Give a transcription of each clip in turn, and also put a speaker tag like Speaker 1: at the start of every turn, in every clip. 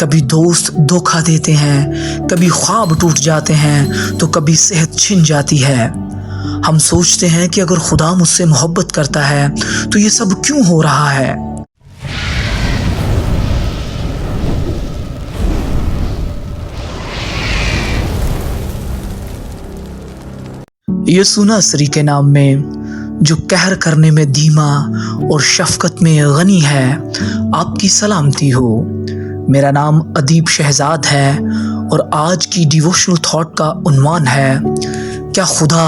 Speaker 1: کبھی دوست دھوکہ دیتے ہیں، کبھی خواب ٹوٹ جاتے ہیں تو کبھی صحت چھن جاتی ہے۔ ہم سوچتے ہیں کہ اگر خدا مجھ سے محبت کرتا ہے تو یہ سب کیوں ہو رہا ہے؟ یسوع ناصری کے نام میں، جو قہر کرنے میں دھیما اور شفقت میں غنی ہے، آپ کی سلامتی ہو۔ میرا نام ادیب شہزاد ہے اور آج کی ڈیووشنل تھاٹ کا عنوان ہے، کیا خدا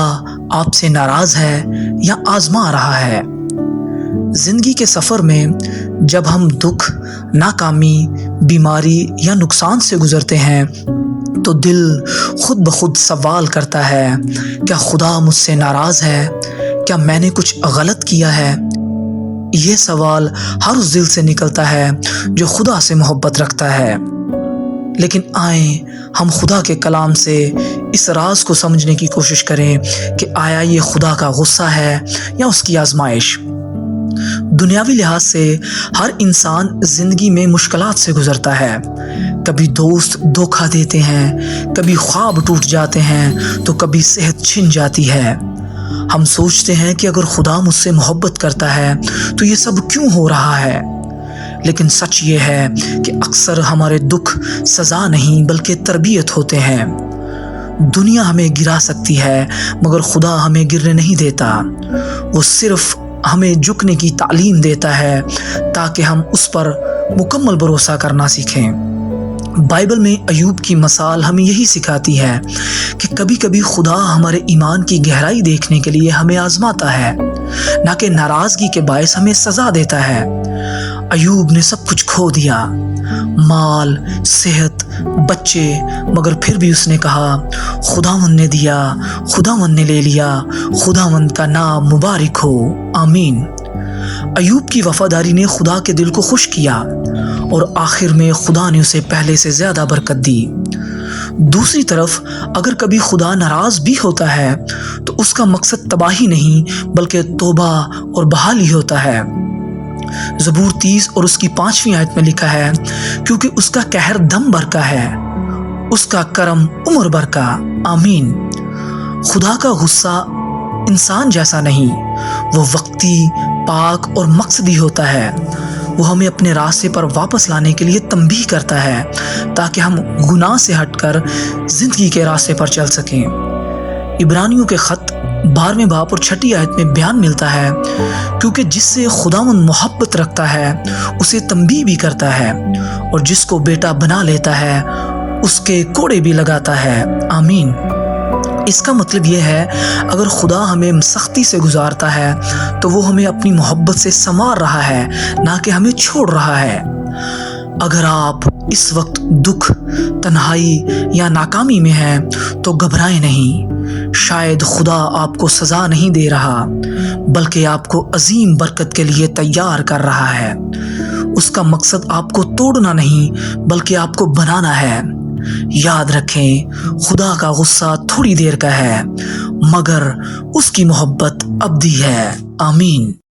Speaker 1: آپ سے ناراض ہے یا آزما رہا ہے؟ زندگی کے سفر میں جب ہم دکھ، ناکامی، بیماری یا نقصان سے گزرتے ہیں تو دل خود بخود سوال کرتا ہے، کیا خدا مجھ سے ناراض ہے؟ کیا میں نے کچھ غلط کیا ہے؟ یہ سوال ہر اس دل سے نکلتا ہے جو خدا سے محبت رکھتا ہے۔ لیکن آئیں ہم خدا کے کلام سے اس راز کو سمجھنے کی کوشش کریں کہ آیا یہ خدا کا غصہ ہے یا اس کی آزمائش۔ دنیاوی لحاظ سے ہر انسان زندگی میں مشکلات سے گزرتا ہے۔ کبھی دوست دھوکہ دیتے ہیں، کبھی خواب ٹوٹ جاتے ہیں تو کبھی صحت چھن جاتی ہے۔ ہم سوچتے ہیں کہ اگر خدا مجھ سے محبت کرتا ہے تو یہ سب کیوں ہو رہا ہے؟ لیکن سچ یہ ہے کہ اکثر ہمارے دکھ سزا نہیں بلکہ تربیت ہوتے ہیں۔ دنیا ہمیں گرا سکتی ہے مگر خدا ہمیں گرنے نہیں دیتا۔ وہ صرف ہمیں جھکنے کی تعلیم دیتا ہے تاکہ ہم اس پر مکمل بھروسہ کرنا سیکھیں۔ بائبل میں ایوب کی مثال ہمیں یہی سکھاتی ہے کہ کبھی کبھی خدا ہمارے ایمان کی گہرائی دیکھنے کے لیے ہمیں آزماتا ہے، نہ کہ ناراضگی کے باعث ہمیں سزا دیتا ہے۔ ایوب نے سب کچھ کھو دیا، مال، صحت، بچے، مگر پھر بھی اس نے کہا، خداوند نے دیا، خداوند نے لے لیا، خداوند کا نام مبارک ہو، آمین۔ ایوب کی وفاداری نے خدا کے دل کو خوش کیا اور آخر میں خدا نے اسے پہلے سے زیادہ برکت دی۔ دوسری طرف اگر کبھی خدا ناراض بھی ہوتا ہے تو اس کا مقصد تباہی نہیں بلکہ توبہ اور بحالی ہوتا ہے۔ زبور 30 اور اس کی 5ویں آیت میں لکھا ہے، کیونکہ اس کا قہر دم بھر کا ہے، اس کا کرم عمر بھر کا، آمین۔ خدا کا غصہ انسان جیسا نہیں، وہ وقتی، پاک اور مقصدی ہوتا ہے۔ وہ ہمیں اپنے راستے پر واپس لانے کے لیے تنبیہ کرتا ہے تاکہ ہم گناہ سے ہٹ کر زندگی کے راستے پر چل سکیں۔ عبرانیوں کے خط 12ویں باب اور 6 آیت میں بیان ملتا ہے، کیونکہ جس سے خداوند محبت رکھتا ہے اسے تنبیہ بھی کرتا ہے، اور جس کو بیٹا بنا لیتا ہے اس کے کوڑے بھی لگاتا ہے، آمین۔ اس کا مطلب یہ ہے، اگر خدا ہمیں سختی سے گزارتا ہے تو وہ ہمیں اپنی محبت سے سنوار رہا ہے، نہ کہ ہمیں چھوڑ رہا ہے۔ اگر آپ اس وقت دکھ، تنہائی یا ناکامی میں ہیں تو گھبرائیں نہیں۔ شاید خدا آپ کو سزا نہیں دے رہا بلکہ آپ کو عظیم برکت کے لیے تیار کر رہا ہے۔ اس کا مقصد آپ کو توڑنا نہیں بلکہ آپ کو بنانا ہے۔ یاد رکھیں، خدا کا غصہ تھوڑی دیر کا ہے مگر اس کی محبت ابدی ہے، آمین۔